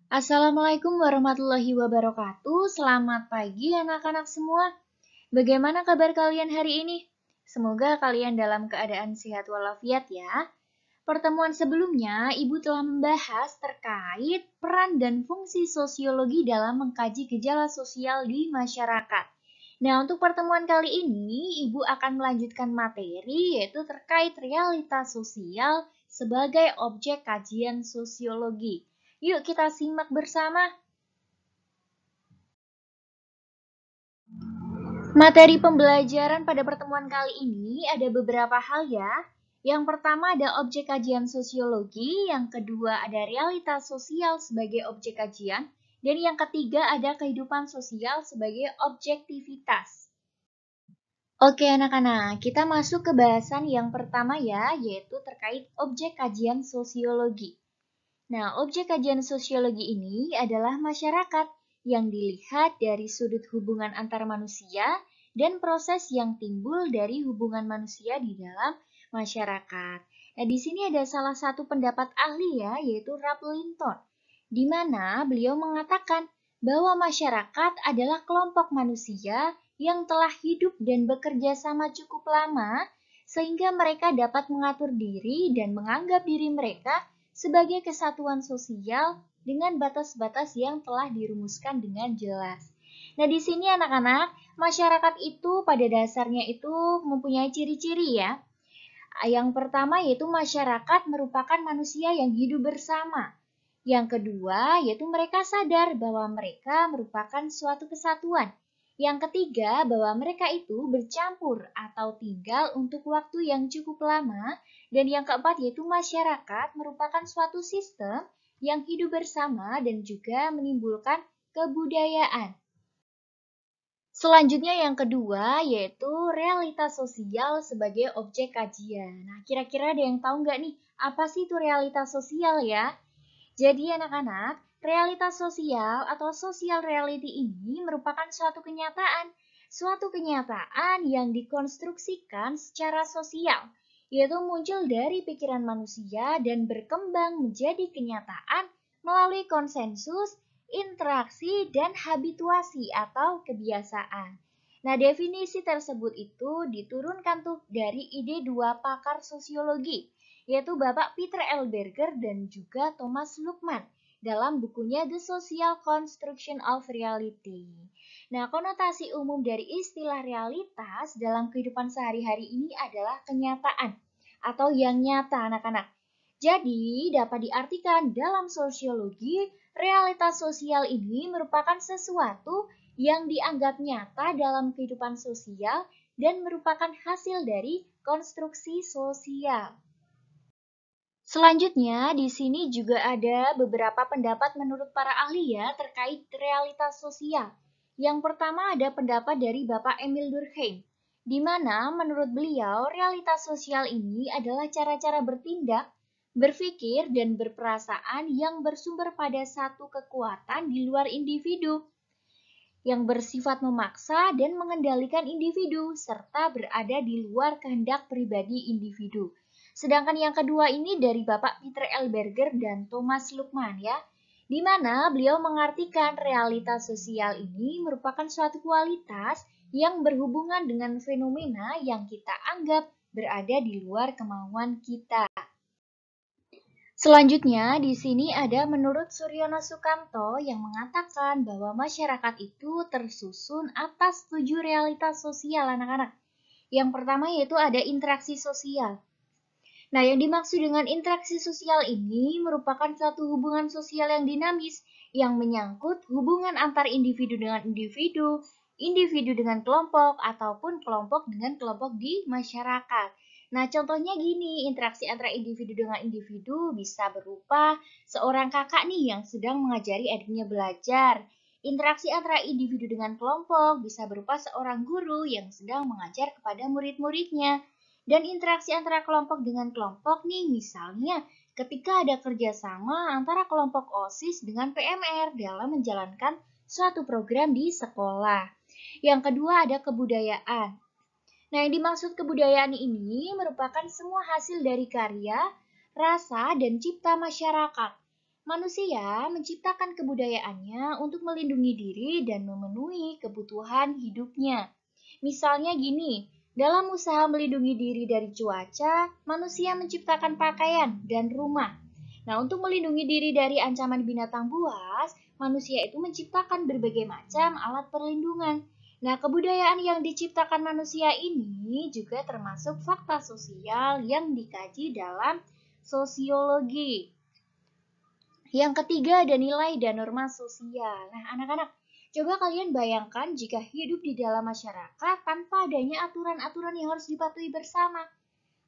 Assalamualaikum warahmatullahi wabarakatuh. Selamat pagi anak-anak semua. Bagaimana kabar kalian hari ini? Semoga kalian dalam keadaan sehat walafiat ya. Pertemuan sebelumnya, Ibu telah membahas terkait peran dan fungsi sosiologi dalam mengkaji gejala sosial di masyarakat. Nah, untuk pertemuan kali ini, Ibu akan melanjutkan materi yaitu terkait realitas sosial sebagai objek kajian sosiologi. Yuk kita simak bersama. Materi pembelajaran pada pertemuan kali ini ada beberapa hal ya. Yang pertama ada objek kajian sosiologi, yang kedua ada realitas sosial sebagai objek kajian, dan yang ketiga ada kehidupan sosial sebagai objektivitas. Oke anak-anak, kita masuk ke bahasan yang pertama ya, yaitu terkait objek kajian sosiologi. Nah, objek kajian sosiologi ini adalah masyarakat yang dilihat dari sudut hubungan antar manusia dan proses yang timbul dari hubungan manusia di dalam masyarakat. Nah, di sini ada salah satu pendapat ahli ya, yaitu Ralph Linton, di mana beliau mengatakan bahwa masyarakat adalah kelompok manusia yang telah hidup dan bekerja sama cukup lama sehingga mereka dapat mengatur diri dan menganggap diri mereka sebagai kesatuan sosial dengan batas-batas yang telah dirumuskan dengan jelas. Nah, di sini anak-anak, masyarakat itu pada dasarnya itu mempunyai ciri-ciri ya. Yang pertama yaitu masyarakat merupakan manusia yang hidup bersama. Yang kedua yaitu mereka sadar bahwa mereka merupakan suatu kesatuan. Yang ketiga, bahwa mereka itu bercampur atau tinggal untuk waktu yang cukup lama. Dan yang keempat, yaitu masyarakat merupakan suatu sistem yang hidup bersama dan juga menimbulkan kebudayaan. Selanjutnya yang kedua, yaitu realitas sosial sebagai objek kajian. Nah, kira-kira ada yang tahu nggak nih, apa sih itu realitas sosial ya? Jadi anak-anak, realitas sosial atau social reality ini merupakan suatu kenyataan yang dikonstruksikan secara sosial, yaitu muncul dari pikiran manusia dan berkembang menjadi kenyataan melalui konsensus, interaksi, dan habituasi atau kebiasaan. Nah, definisi tersebut itu diturunkan tuh dari ide dua pakar sosiologi, yaitu Bapak Peter L. Berger dan juga Thomas Luckmann dalam bukunya The Social Construction of Reality. Nah, konotasi umum dari istilah realitas dalam kehidupan sehari-hari ini adalah kenyataan atau yang nyata anak-anak. Jadi, dapat diartikan dalam sosiologi, realitas sosial ini merupakan sesuatu yang dianggap nyata dalam kehidupan sosial dan merupakan hasil dari konstruksi sosial. Selanjutnya, di sini juga ada beberapa pendapat menurut para ahli ya terkait realitas sosial. Yang pertama ada pendapat dari Bapak Emil Durkheim, di mana menurut beliau realitas sosial ini adalah cara-cara bertindak, berpikir, dan berperasaan yang bersumber pada satu kekuatan di luar individu, yang bersifat memaksa dan mengendalikan individu, serta berada di luar kehendak pribadi individu. Sedangkan yang kedua ini dari Bapak Peter L. Berger dan Thomas Luckmann ya, di mana beliau mengartikan realitas sosial ini merupakan suatu kualitas yang berhubungan dengan fenomena yang kita anggap berada di luar kemauan kita. Selanjutnya, di sini ada menurut Suryono Sukamto yang mengatakan bahwa masyarakat itu tersusun atas 7 realitas sosial anak-anak. Yang pertama yaitu ada interaksi sosial. Nah, yang dimaksud dengan interaksi sosial ini merupakan suatu hubungan sosial yang dinamis yang menyangkut hubungan antar individu dengan individu, individu dengan kelompok, ataupun kelompok dengan kelompok di masyarakat. Nah, contohnya gini, interaksi antara individu dengan individu bisa berupa seorang kakak nih yang sedang mengajari adiknya belajar. Interaksi antara individu dengan kelompok bisa berupa seorang guru yang sedang mengajar kepada murid-muridnya. Dan interaksi antara kelompok dengan kelompok nih, misalnya ketika ada kerjasama antara kelompok OSIS dengan PMR dalam menjalankan suatu program di sekolah. Yang kedua ada kebudayaan. Nah, yang dimaksud kebudayaan ini merupakan semua hasil dari karya, rasa, dan cipta masyarakat. Manusia menciptakan kebudayaannya untuk melindungi diri dan memenuhi kebutuhan hidupnya. Misalnya gini, dalam usaha melindungi diri dari cuaca, manusia menciptakan pakaian dan rumah. Nah, untuk melindungi diri dari ancaman binatang buas, manusia itu menciptakan berbagai macam alat perlindungan. Nah, kebudayaan yang diciptakan manusia ini juga termasuk fakta sosial yang dikaji dalam sosiologi. Yang ketiga ada nilai dan norma sosial. Nah, anak-anak, coba kalian bayangkan jika hidup di dalam masyarakat tanpa adanya aturan-aturan yang harus dipatuhi bersama.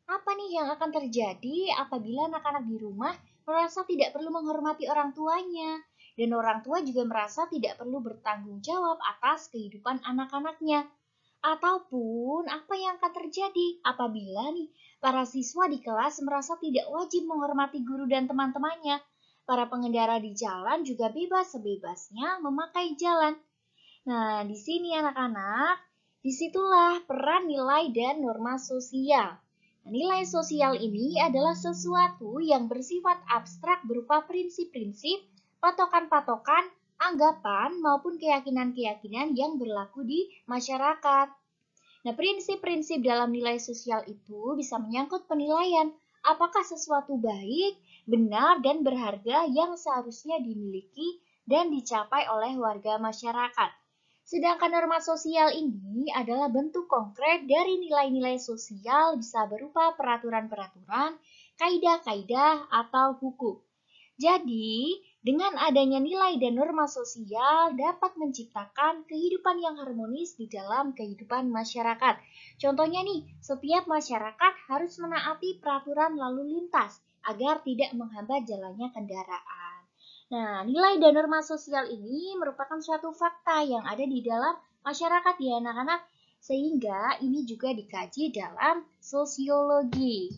Apa nih yang akan terjadi apabila anak-anak di rumah merasa tidak perlu menghormati orang tuanya? Dan orang tua juga merasa tidak perlu bertanggung jawab atas kehidupan anak-anaknya. Ataupun apa yang akan terjadi apabila nih para siswa di kelas merasa tidak wajib menghormati guru dan teman-temannya. Para pengendara di jalan juga bebas sebebasnya memakai jalan. Nah, di sini anak-anak, disitulah peran nilai dan norma sosial. Nah, nilai sosial ini adalah sesuatu yang bersifat abstrak berupa prinsip-prinsip, patokan-patokan, anggapan, maupun keyakinan-keyakinan yang berlaku di masyarakat. Nah, prinsip-prinsip dalam nilai sosial itu bisa menyangkut penilaian apakah sesuatu baik, benar, dan berharga yang seharusnya dimiliki dan dicapai oleh warga masyarakat. Sedangkan norma sosial ini adalah bentuk konkret dari nilai-nilai sosial bisa berupa peraturan-peraturan, kaidah-kaidah, atau hukum. Jadi, dengan adanya nilai dan norma sosial dapat menciptakan kehidupan yang harmonis di dalam kehidupan masyarakat. Contohnya nih, setiap masyarakat harus menaati peraturan lalu lintas agar tidak menghambat jalannya kendaraan. Nah, nilai dan norma sosial ini merupakan suatu fakta yang ada di dalam masyarakat ya anak-anak, sehingga ini juga dikaji dalam sosiologi.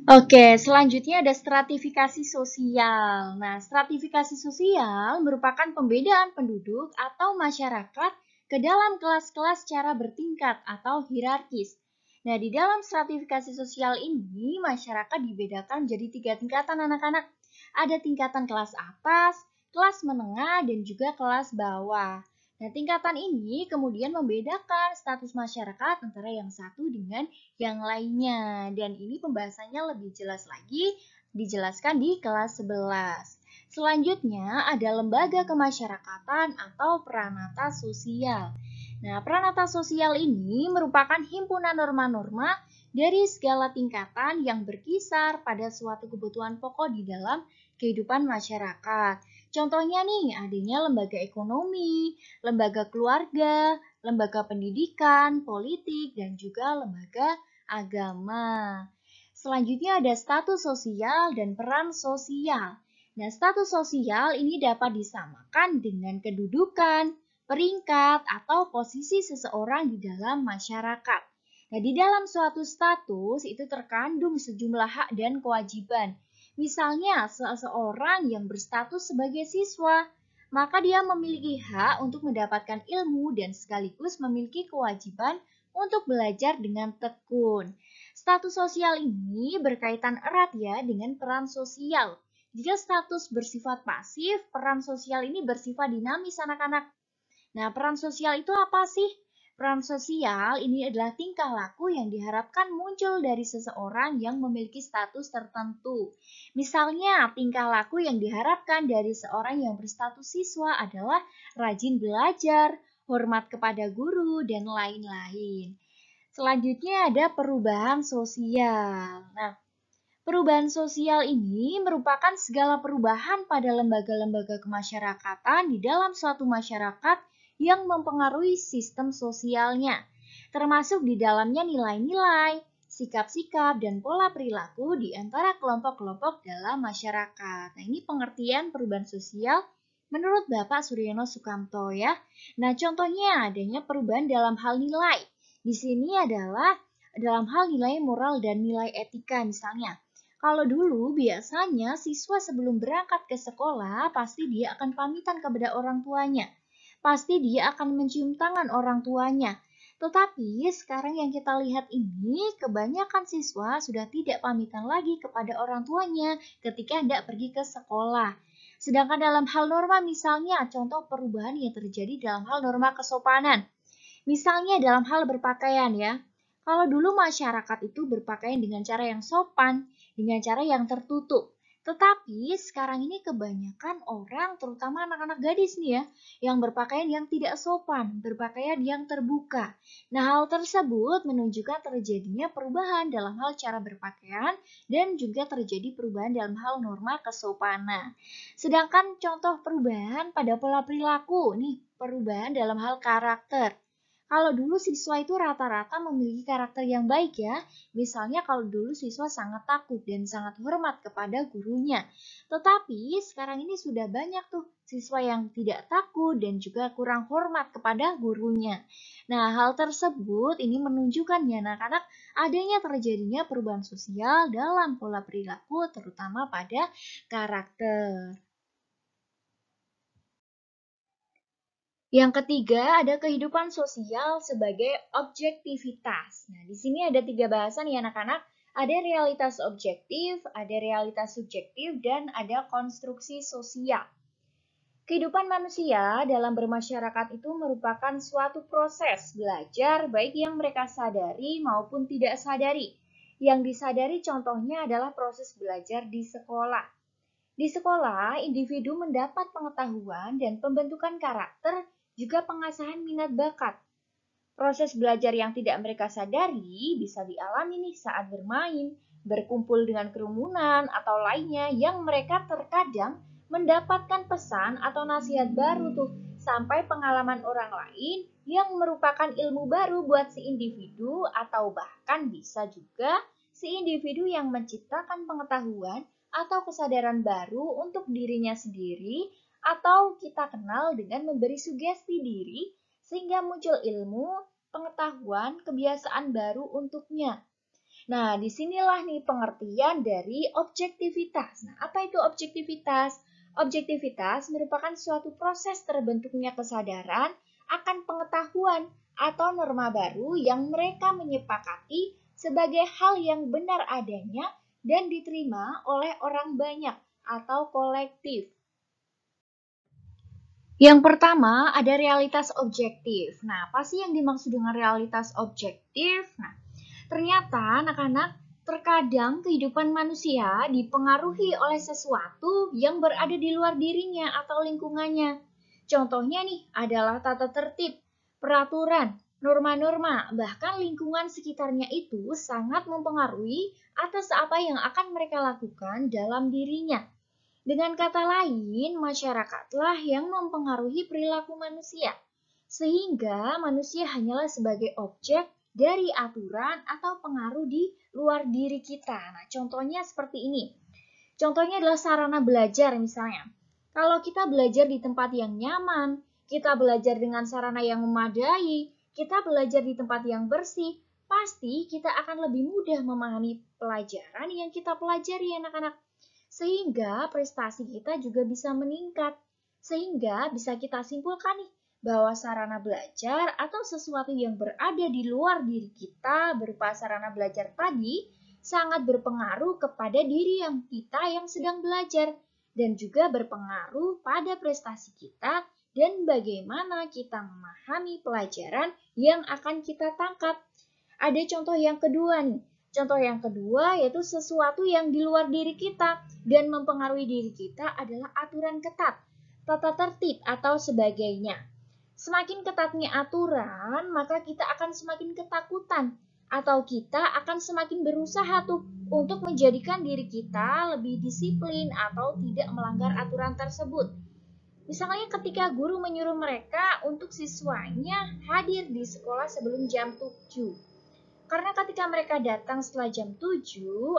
Oke, selanjutnya ada stratifikasi sosial. Nah, stratifikasi sosial merupakan pembedaan penduduk atau masyarakat ke dalam kelas-kelas secara bertingkat atau hierarkis. Nah, di dalam stratifikasi sosial ini, masyarakat dibedakan jadi 3 tingkatan anak-anak. Ada tingkatan kelas atas, kelas menengah, dan juga kelas bawah. Nah, tingkatan ini kemudian membedakan status masyarakat antara yang satu dengan yang lainnya. Dan ini pembahasannya lebih jelas lagi dijelaskan di kelas 11. Selanjutnya ada lembaga kemasyarakatan atau pranata sosial. Nah, pranata sosial ini merupakan himpunan norma-norma dari segala tingkatan yang berkisar pada suatu kebutuhan pokok di dalam kehidupan masyarakat. Contohnya nih, adanya lembaga ekonomi, lembaga keluarga, lembaga pendidikan, politik, dan juga lembaga agama. Selanjutnya ada status sosial dan peran sosial. Nah, status sosial ini dapat disamakan dengan kedudukan, peringkat, atau posisi seseorang di dalam masyarakat. Nah, di dalam suatu status itu terkandung sejumlah hak dan kewajiban. Misalnya, seseorang yang berstatus sebagai siswa, maka dia memiliki hak untuk mendapatkan ilmu dan sekaligus memiliki kewajiban untuk belajar dengan tekun. Status sosial ini berkaitan erat ya dengan peran sosial. Jika status bersifat pasif, peran sosial ini bersifat dinamis anak-anak. Nah, peran sosial itu apa sih? Peran sosial ini adalah tingkah laku yang diharapkan muncul dari seseorang yang memiliki status tertentu. Misalnya, tingkah laku yang diharapkan dari seorang yang berstatus siswa adalah rajin belajar, hormat kepada guru, dan lain-lain. Selanjutnya ada perubahan sosial. Nah, perubahan sosial ini merupakan segala perubahan pada lembaga-lembaga kemasyarakatan di dalam suatu masyarakat yang mempengaruhi sistem sosialnya, termasuk di dalamnya nilai-nilai, sikap-sikap, dan pola perilaku di antara kelompok-kelompok dalam masyarakat. Nah, ini pengertian perubahan sosial menurut Bapak Suryono Sukamto ya. Nah, contohnya adanya perubahan dalam hal nilai. Di sini adalah dalam hal nilai moral dan nilai etika misalnya. Kalau dulu biasanya siswa sebelum berangkat ke sekolah pasti dia akan pamitan kepada orang tuanya. Pasti dia akan mencium tangan orang tuanya. Tetapi sekarang yang kita lihat ini, kebanyakan siswa sudah tidak pamitan lagi kepada orang tuanya ketika hendak pergi ke sekolah. Sedangkan dalam hal norma misalnya, contoh perubahan yang terjadi dalam hal norma kesopanan. Misalnya dalam hal berpakaian ya. Kalau dulu masyarakat itu berpakaian dengan cara yang sopan, dengan cara yang tertutup. Tetapi sekarang ini kebanyakan orang, terutama anak-anak gadis nih ya, yang berpakaian yang tidak sopan, berpakaian yang terbuka. Nah, hal tersebut menunjukkan terjadinya perubahan dalam hal cara berpakaian dan juga terjadi perubahan dalam hal norma kesopanan. Sedangkan contoh perubahan pada pola perilaku, nih, perubahan dalam hal karakter. Kalau dulu siswa itu rata-rata memiliki karakter yang baik ya. Misalnya kalau dulu siswa sangat takut dan sangat hormat kepada gurunya. Tetapi sekarang ini sudah banyak tuh siswa yang tidak takut dan juga kurang hormat kepada gurunya. Nah, hal tersebut ini menunjukkan ya anak-anak adanya terjadinya perubahan sosial dalam pola perilaku terutama pada karakter. Yang ketiga, ada kehidupan sosial sebagai objektivitas. Nah, di sini ada 3 bahasan ya anak-anak. Ada realitas objektif, ada realitas subjektif, dan ada konstruksi sosial. Kehidupan manusia dalam bermasyarakat itu merupakan suatu proses belajar baik yang mereka sadari maupun tidak sadari. Yang disadari contohnya adalah proses belajar di sekolah. Di sekolah, individu mendapat pengetahuan dan pembentukan karakter, juga pengasahan minat bakat. Proses belajar yang tidak mereka sadari bisa dialami nih saat bermain, berkumpul dengan kerumunan, atau lainnya yang mereka terkadang mendapatkan pesan atau nasihat baru tuh, sampai pengalaman orang lain yang merupakan ilmu baru buat si individu, atau bahkan bisa juga si individu yang menciptakan pengetahuan atau kesadaran baru untuk dirinya sendiri, atau kita kenal dengan memberi sugesti diri sehingga muncul ilmu, pengetahuan, kebiasaan baru untuknya. Nah, disinilah nih pengertian dari objektivitas. Nah, apa itu objektivitas? Objektivitas merupakan suatu proses terbentuknya kesadaran akan pengetahuan atau norma baru yang mereka menyepakati sebagai hal yang benar adanya dan diterima oleh orang banyak atau kolektif. Yang pertama, ada realitas objektif. Nah, apa sih yang dimaksud dengan realitas objektif? Nah, ternyata anak-anak terkadang kehidupan manusia dipengaruhi oleh sesuatu yang berada di luar dirinya atau lingkungannya. Contohnya nih adalah tata tertib, peraturan, norma-norma, bahkan lingkungan sekitarnya itu sangat mempengaruhi atas apa yang akan mereka lakukan dalam dirinya. Dengan kata lain, masyarakatlah yang mempengaruhi perilaku manusia, sehingga manusia hanyalah sebagai objek dari aturan atau pengaruh di luar diri kita. Nah, contohnya seperti ini. Contohnya adalah sarana belajar misalnya. Kalau kita belajar di tempat yang nyaman, kita belajar dengan sarana yang memadai, kita belajar di tempat yang bersih, pasti kita akan lebih mudah memahami pelajaran yang kita pelajari anak-anak. Sehingga prestasi kita juga bisa meningkat. Sehingga bisa kita simpulkan nih, bahwa sarana belajar atau sesuatu yang berada di luar diri kita berupa sarana belajar tadi sangat berpengaruh kepada diri yang kita yang sedang belajar dan juga berpengaruh pada prestasi kita dan bagaimana kita memahami pelajaran yang akan kita tangkap. Ada contoh yang kedua nih. Contoh yang kedua yaitu sesuatu yang di luar diri kita dan mempengaruhi diri kita adalah aturan ketat, tata tertib atau sebagainya. Semakin ketatnya aturan, maka kita akan semakin ketakutan atau kita akan semakin berusaha tuh untuk menjadikan diri kita lebih disiplin atau tidak melanggar aturan tersebut. Misalnya ketika guru menyuruh mereka untuk siswanya hadir di sekolah sebelum jam 7. Karena ketika mereka datang setelah jam 7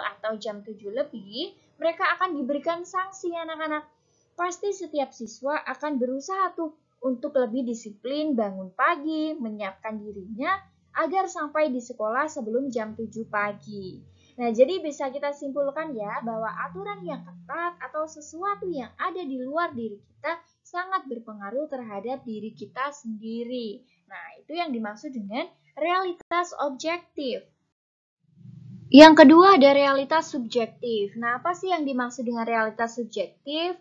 atau jam 7 lebih, mereka akan diberikan sanksi anak-anak. Pasti setiap siswa akan berusaha tuh untuk lebih disiplin bangun pagi, menyiapkan dirinya agar sampai di sekolah sebelum jam 7 pagi. Nah, jadi bisa kita simpulkan ya bahwa aturan yang ketat atau sesuatu yang ada di luar diri kita sangat berpengaruh terhadap diri kita sendiri. Nah, itu yang dimaksud dengan realitas objektif. Yang kedua ada realitas subjektif. Nah, apa sih yang dimaksud dengan realitas subjektif?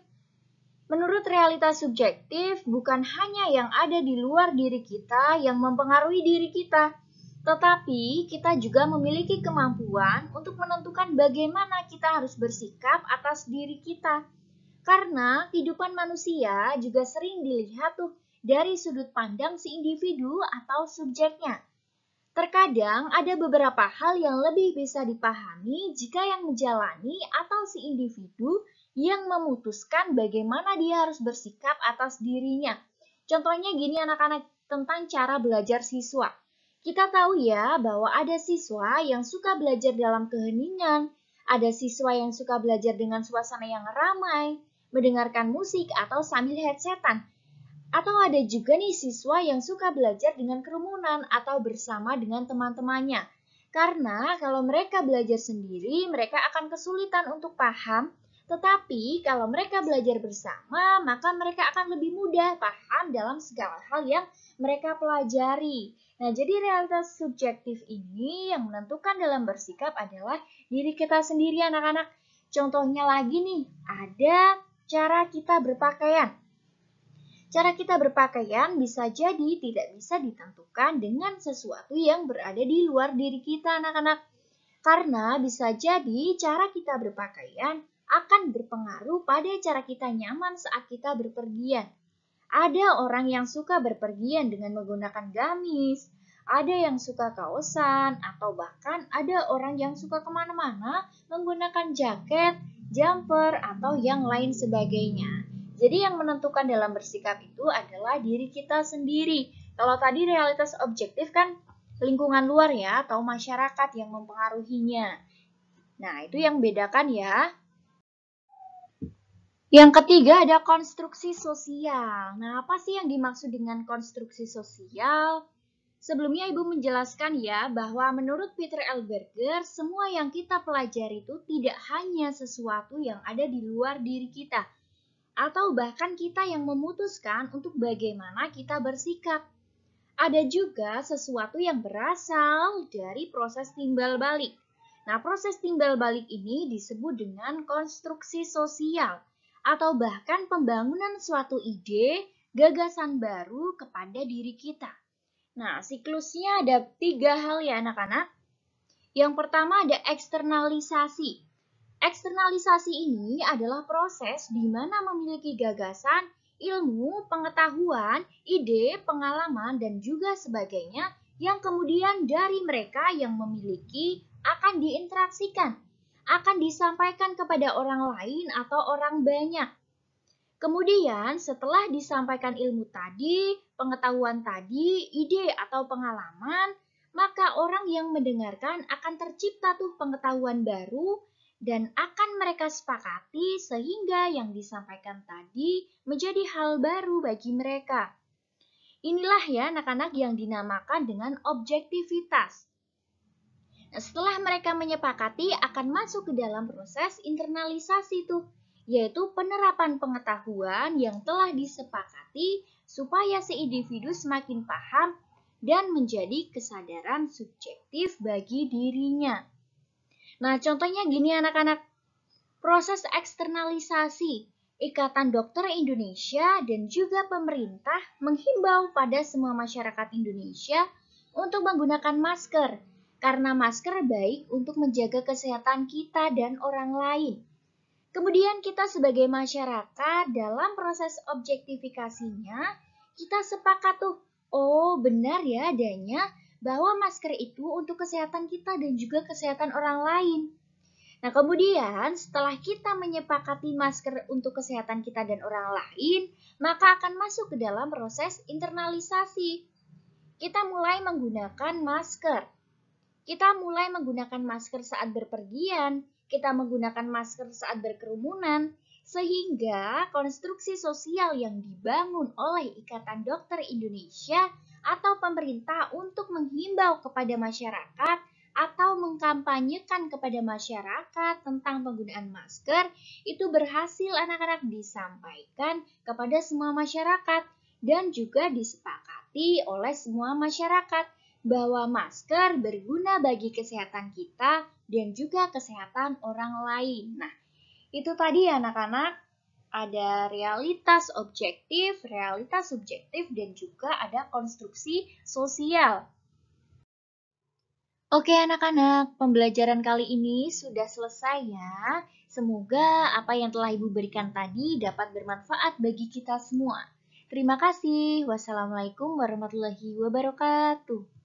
Menurut realitas subjektif, bukan hanya yang ada di luar diri kita yang mempengaruhi diri kita, tetapi kita juga memiliki kemampuan untuk menentukan bagaimana kita harus bersikap atas diri kita. Karena kehidupan manusia juga sering dilihat tuh dari sudut pandang si individu atau subjeknya. Terkadang ada beberapa hal yang lebih bisa dipahami jika yang menjalani atau si individu yang memutuskan bagaimana dia harus bersikap atas dirinya. Contohnya gini anak-anak, tentang cara belajar siswa. Kita tahu ya bahwa ada siswa yang suka belajar dalam keheningan, ada siswa yang suka belajar dengan suasana yang ramai, mendengarkan musik atau sambil headsetan. Atau ada juga nih siswa yang suka belajar dengan kerumunan atau bersama dengan teman-temannya. Karena kalau mereka belajar sendiri, mereka akan kesulitan untuk paham. Tetapi kalau mereka belajar bersama, maka mereka akan lebih mudah paham dalam segala hal yang mereka pelajari. Nah, jadi realitas subjektif ini yang menentukan dalam bersikap adalah diri kita sendiri anak-anak. Contohnya lagi nih, ada cara kita berpakaian. Cara kita berpakaian bisa jadi tidak bisa ditentukan dengan sesuatu yang berada di luar diri kita, anak-anak. Karena bisa jadi cara kita berpakaian akan berpengaruh pada cara kita nyaman saat kita berpergian. Ada orang yang suka berpergian dengan menggunakan gamis, ada yang suka kaosan, atau bahkan ada orang yang suka kemana-mana menggunakan jaket, jumper, atau yang lain sebagainya. Jadi yang menentukan dalam bersikap itu adalah diri kita sendiri. Kalau tadi realitas objektif kan lingkungan luar ya, atau masyarakat yang mempengaruhinya. Nah, itu yang bedakan ya. Yang ketiga ada konstruksi sosial. Nah, apa sih yang dimaksud dengan konstruksi sosial? Sebelumnya Ibu menjelaskan ya bahwa menurut Peter L. Berger, semua yang kita pelajari itu tidak hanya sesuatu yang ada di luar diri kita, atau bahkan kita yang memutuskan untuk bagaimana kita bersikap. Ada juga sesuatu yang berasal dari proses timbal balik. Nah, proses timbal balik ini disebut dengan konstruksi sosial atau bahkan pembangunan suatu ide, gagasan baru kepada diri kita. Nah, siklusnya ada 3 hal ya anak-anak. Yang pertama ada eksternalisasi. Eksternalisasi ini adalah proses di mana memiliki gagasan, ilmu, pengetahuan, ide, pengalaman, dan juga sebagainya yang kemudian dari mereka yang memiliki akan diinteraksikan, akan disampaikan kepada orang lain atau orang banyak. Kemudian setelah disampaikan ilmu tadi, pengetahuan tadi, ide atau pengalaman, maka orang yang mendengarkan akan tercipta tuh pengetahuan baru dan akan mereka sepakati sehingga yang disampaikan tadi menjadi hal baru bagi mereka. Inilah ya anak-anak yang dinamakan dengan objektivitas. Nah, setelah mereka menyepakati akan masuk ke dalam proses internalisasi tuh, yaitu penerapan pengetahuan yang telah disepakati supaya si individu semakin paham dan menjadi kesadaran subjektif bagi dirinya. Nah, contohnya gini anak-anak, proses eksternalisasi, Ikatan Dokter Indonesia dan juga pemerintah menghimbau pada semua masyarakat Indonesia untuk menggunakan masker, karena masker baik untuk menjaga kesehatan kita dan orang lain. Kemudian kita sebagai masyarakat dalam proses objektifikasinya, kita sepakat tuh, oh benar ya adanya bahwa masker itu untuk kesehatan kita dan juga kesehatan orang lain. Nah, kemudian setelah kita menyepakati masker untuk kesehatan kita dan orang lain, maka akan masuk ke dalam proses internalisasi. Kita mulai menggunakan masker. Kita mulai menggunakan masker saat berpergian, kita menggunakan masker saat berkerumunan, sehingga konstruksi sosial yang dibangun oleh Ikatan Dokter Indonesia atau pemerintah untuk menghimbau kepada masyarakat atau mengkampanyekan kepada masyarakat tentang penggunaan masker itu berhasil anak-anak disampaikan kepada semua masyarakat dan juga disepakati oleh semua masyarakat bahwa masker berguna bagi kesehatan kita dan juga kesehatan orang lain. Nah, itu tadi ya anak-anak, ada realitas subjektif, dan juga ada konstruksi sosial. Oke anak-anak, pembelajaran kali ini sudah selesai ya. Semoga apa yang telah Ibu berikan tadi dapat bermanfaat bagi kita semua. Terima kasih. Wassalamualaikum warahmatullahi wabarakatuh.